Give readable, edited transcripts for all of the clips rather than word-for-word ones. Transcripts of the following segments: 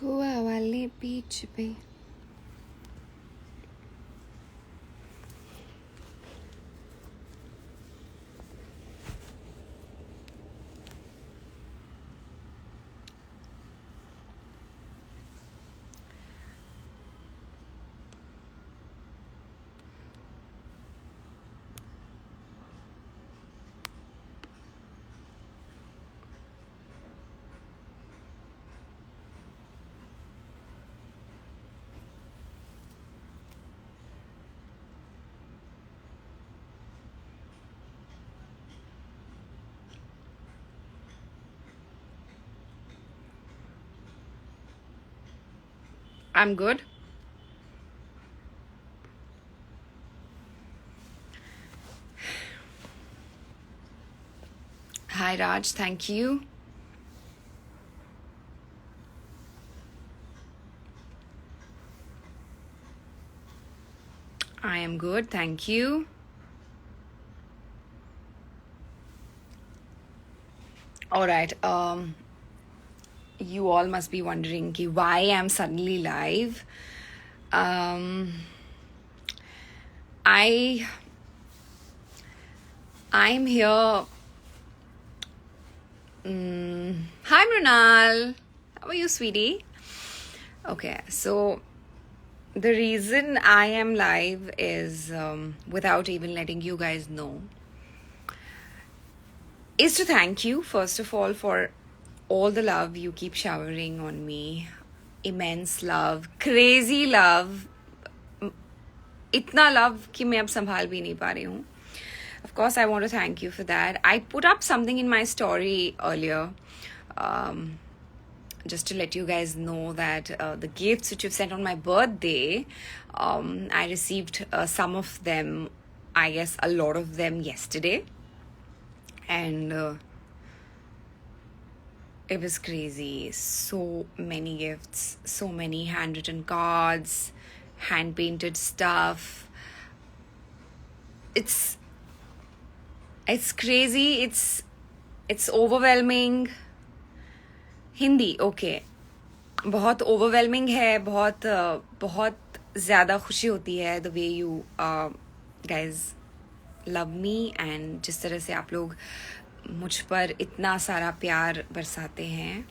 गोवा वाले बीच पे I'm good. Hi Raj, thank you. I am good, thank you. Alright, you all must be wondering ki why I'm suddenly live. I'm here. Hi Mrinal, how are you, sweetie? Okay, so the reason I am live is, without even letting you guys know, is to thank you, first of all, for all the love you keep showering on me. Immense love, crazy love. इतना love कि मैं अब संभाल भी नहीं पा रही हूँ. Of course, I want to thank you for that. I put up something in my story earlier, just to let you guys know that the gifts which you've sent on my birthday, I received some of them, I guess a lot of them yesterday. And it was crazy. So many gifts, so many handwritten cards, hand painted stuff. It's crazy. It's overwhelming. Hindi okay बहुत overwhelming है, बहुत ज़्यादा खुशी होती है the way you guys love me and जिस तरह से आप लोग मुझ पर इतना सारा प्यार बरसाते हैं.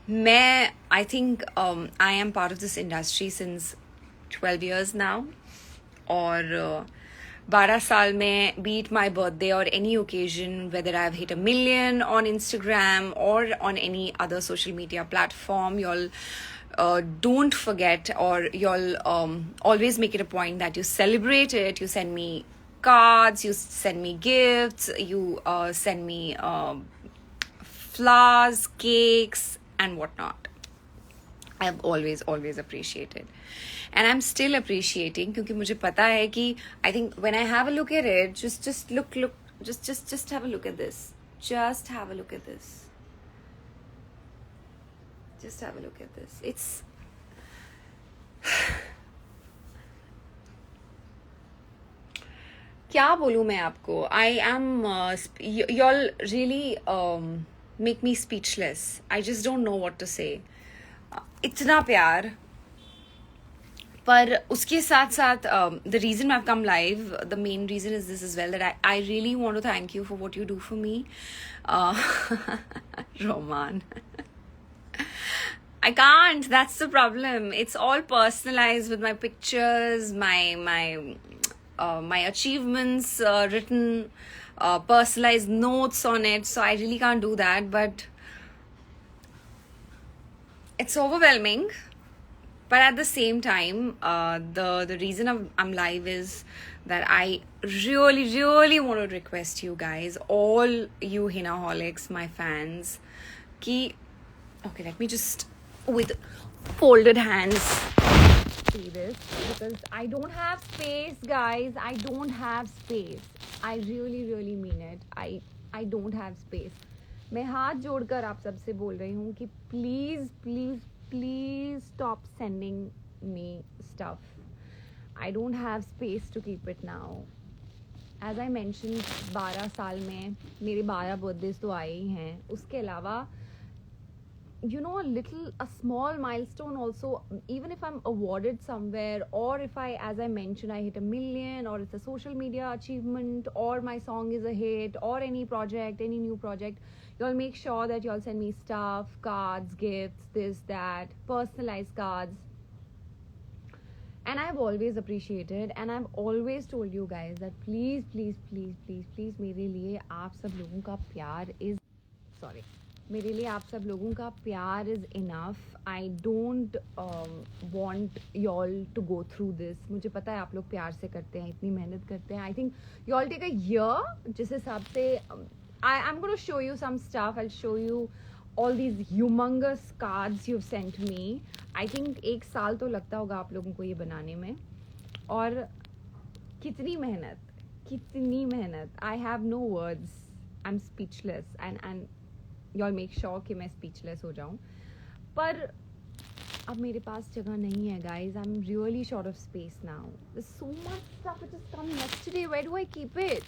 मैं I think I am part of this industry since 12 years now और 12 साल में beat my birthday or any occasion, whether I've hit 1 million on Instagram or on any other social media platform, y'all don't forget, or y'all always make it a point that you celebrate it. You send me cards, you send me gifts, you send me flowers, cakes and whatnot. I've always appreciated. And I'm still appreciating क्योंकि मुझे पता है कि I think when I have a look at it, just look, just have a look at this. Just have a look at this. Just have a look at this. It's क्या बोलूँ मैं आपको? I am y'all really make me speechless. I just don't know what to say. इतना प्यार. पर उसके साथ साथ the reason I've come live, the main reason is this as well, that I really want to thank you for what you do for me. Roman. I can't. That's the problem. It's all personalized with my pictures, my achievements written, personalized notes on it. So I really can't do that. But it's overwhelming. But at the same time, the reason I'm live is that I really want to request you guys, all you Hinaholics, my fans, ki, okay, let me just, with folded hands, see this, because I don't have space, guys. I don't have space. I really mean it. I don't have space. मैं हाथ जोड़कर आप सबसे बोल रही हूँ कि please stop sending me stuff. I don't have space to keep it now. As I mentioned, 12 साल में मेरे 12 birthdays तो आए ही हैं. उसके अलावा a small milestone also, even if I'm awarded somewhere, or if as I mentioned, I hit 1 million, or it's a social media achievement, or my song is a hit, or any project, any new project, y'all make sure that y'all send me stuff, cards, gifts, this, that, personalized cards. And I've always appreciated, and I've always told you guys that please, please, please, please, please, मेरे लिए आप सब लोगों का प्यार is sorry, मेरे लिए आप सब लोगों का प्यार is enough. I don't want y'all to go through this. मुझे पता है आप लोग प्यार से करते हैं, इतनी मेहनत करते हैं. I think y'all take a year जिस हिसाब से I'm going to show you some stuff. I'll show you all these humongous cards you've sent me. I think 1 साल तो लगता होगा आप लोगों को ये बनाने में. और कितनी मेहनत. I have no words. I'm speechless. And y'all make sure कि मैं speechless हो जाऊँ. पर अब मेरे पास जगह नहीं है, guys. I'm really short of space now. There's so much stuff which has come yesterday. Where do I keep it?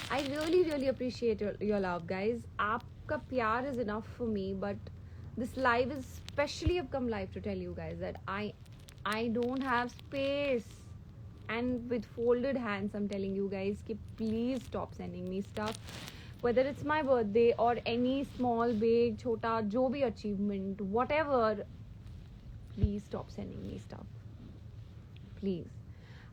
I really, really appreciate your love, guys. आपका प्यार is enough for me, but this live is specially I've come live to tell you guys that I don't have space. And with folded hands, I'm telling you guys, कि please stop sending me stuff. Whether it's my birthday or any small, big, छोटा, जो भी achievement, whatever, please stop sending me stuff. Please.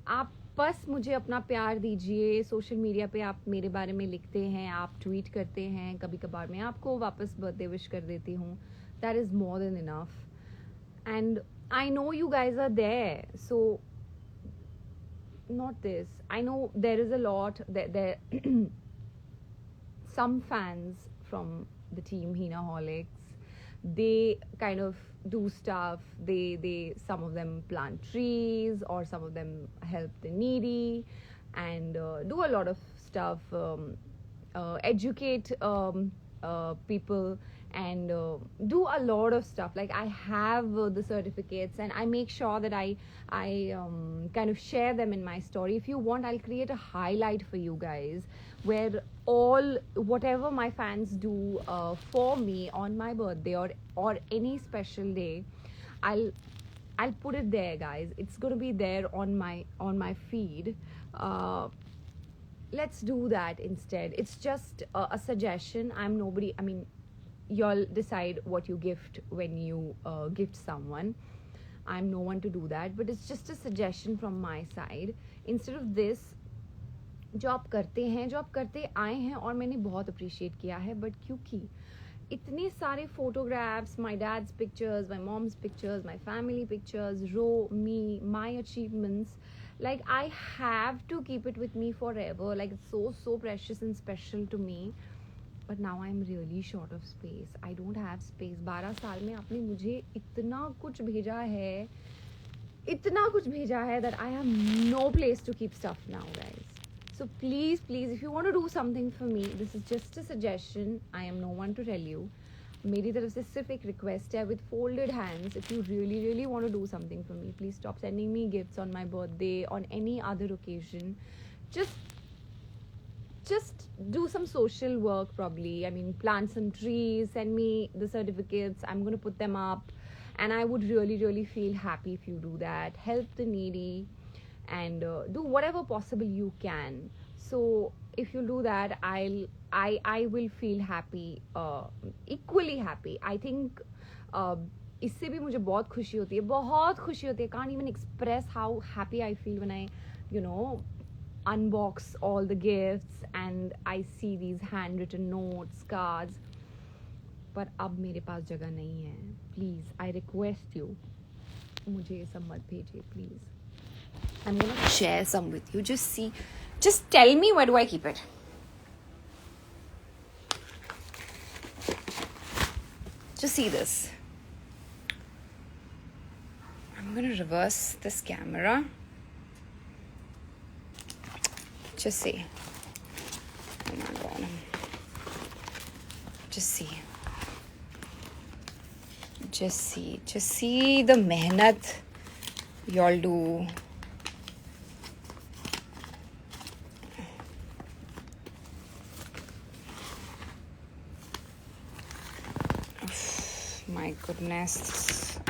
आप बस मुझे अपना प्यार दीजिए. सोशल मीडिया पे आप मेरे बारे में लिखते हैं, आप ट्वीट करते हैं, कभी कभार मैं आपको वापस बर्थडे विश कर देती हूँ. That is more than enough. And I know you guys are there. So, not this. I know there is a lot. There some fans from the team Hinaholics, they kind of do stuff. They some of them plant trees, or some of them help the needy, and do a lot of stuff, educate people, and do a lot of stuff. Like I have the certificates, and I make sure that I kind of share them in my story. If you want, I'll create a highlight for you guys where all whatever my fans do for me on my birthday or any special day, I'll put it there, guys. It's going to be there on my feed. Let's do that instead. It's just a suggestion. I'm nobody. I mean, y'all decide what you gift when you gift someone. I'm no one to do that, but it's just a suggestion from my side. Instead of this, जो आप करते आए हैं और मैंने बहुत appreciate किया है, बट क्योंकि इतने सारे photographs, my dad's pictures, my mom's pictures, my family pictures, me, my achievements, like I have to keep it with me forever. Like it's so precious and special to me. But now I'm really short of space. I don't have space. 12 साल में आपने मुझे इतना कुछ भेजा है that I have no place to keep stuff now, guys. So please, if you want to do something for me, this is just a suggestion. I am no one to tell you. मेरी तरफ से सिर्फ एक request है with folded hands. If you really want to do something for me, please stop sending me gifts on my birthday, on any other occasion. Just do some social work probably. I mean, plant some trees, send me the certificates. I'm going to put them up. And I would really feel happy if you do that. Help the needy and do whatever possible you can. So if you do that, I will feel happy, equally happy. I think इससे भी मुझे बहुत खुशी होती है. Can't even express how happy I feel when I, unbox all the gifts and I see these handwritten notes, cards. पर अब मेरे पास जगह नहीं है. Please, I request you, मुझे ये सब मत भेजिए, please. I'm gonna share some with you. Just tell me, where do I keep it? Just see this. I'm gonna reverse this camera. Just see. Oh my god. Just see. Just see the mehnat y'all do. my goodness.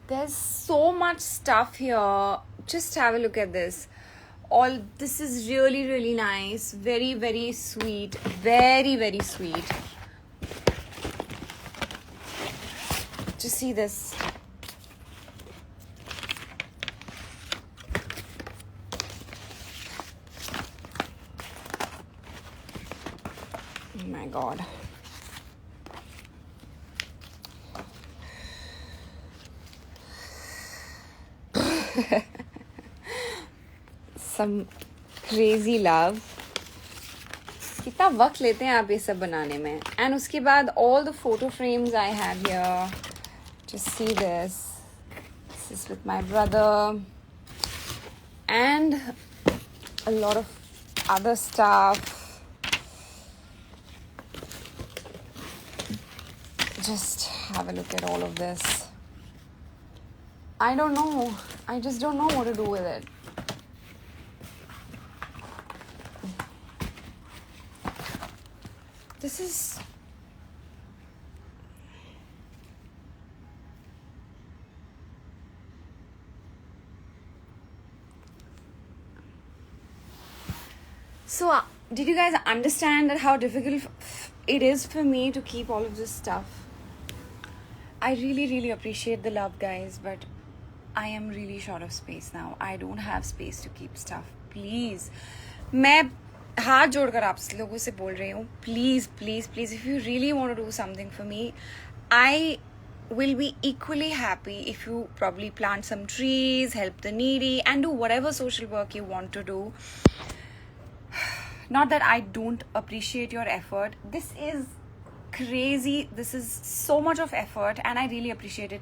There's so much stuff here. Just have a look at this. All this is really, really nice. Very, very sweet. Very, very sweet. Just see this. Oh my God. Some crazy love. कितना वक्त लेते हैं आप ये सब बनाने में. And उसके बाद all the photo frames I have here. Just see this. This is with my brother. And a lot of other stuff. Just have a look at all of this. I don't know. I just don't know what to do with it. This is... So, did you guys understand that how difficult it is for me to keep all of this stuff? I really, really appreciate the love, guys, but I am really short of space now. I don't have space to keep stuff. Please. मैं हाथ जोड़कर आप लोगों से बोल रही हूँ. Please, please, please, if you really want to do something for me, I will be equally happy if you probably plant some trees, help the needy, and do whatever social work you want to do. Not that I don't appreciate your effort. This is crazy. This is so much of effort and I really appreciate it.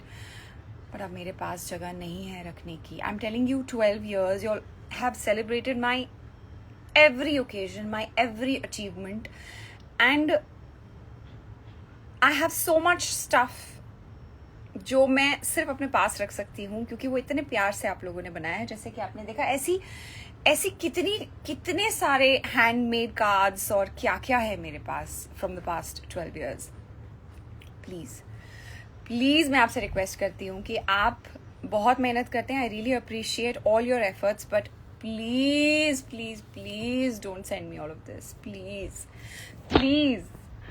But अब मेरे पास जगह नहीं है रखने की. I'm telling you, 12 years, you all have celebrated my every occasion, my every achievement. And I have so much stuff जो मैं सिर्फ अपने पास रख सकती हूँ क्योंकि वो इतने प्यार से आप लोगों ने बनाया है. जैसे कि आपने देखा, ऐसी कितने सारे हैंडमेड कार्ड्स और क्या क्या है मेरे पास from the past 12 years. Please मैं आपसे रिक्वेस्ट करती हूँ कि आप बहुत मेहनत करते हैं. I really appreciate all your efforts, but please don't send me all of this. Please.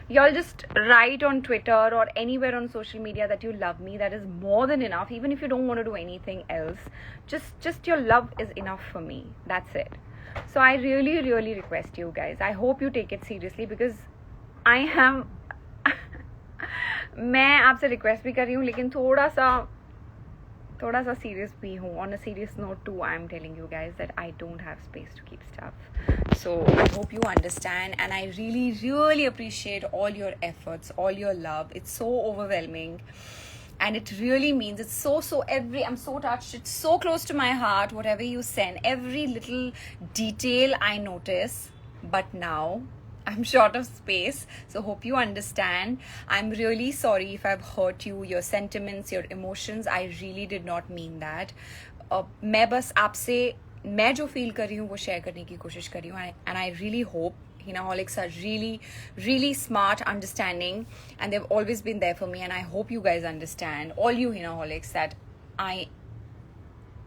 Y'all just write on Twitter or anywhere on social media that you love me. That is more than enough. Even if you don't want to do anything else, just your love is enough for me. That's it. So I really, really request you guys. I hope you take it seriously because I am मैं आपसे request भी कर रही हूँ लेकिन थोड़ा सा serious भी हूँ. On a serious note too, I am telling you guys that I don't have space to keep stuff. So I hope you understand, and I really, really appreciate all your efforts, all your love. It's so overwhelming, and it really means it's so I'm so touched. It's so close to my heart. Whatever you send, every little detail I notice. But now I'm short of space, so hope you understand. I'm really sorry if I've hurt you, your sentiments, your emotions. I really did not mean that. मैं बस आपसे मैं जो feel कर रही हूँ वो share करने की कोशिश कर रही हूँ. And I really hope Hinaholics are really, really smart, understanding, and they've always been there for me. And I hope you guys understand, all you Hinaholics, that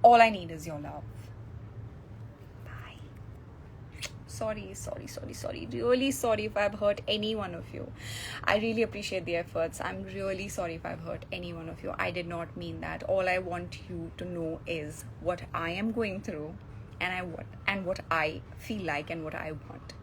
all I need is your love. Sorry. Really sorry if I've hurt any one of you. I really appreciate the efforts. I'm really sorry if I've hurt any one of you. I did not mean that. All I want you to know is what I am going through and what I feel like and what I want.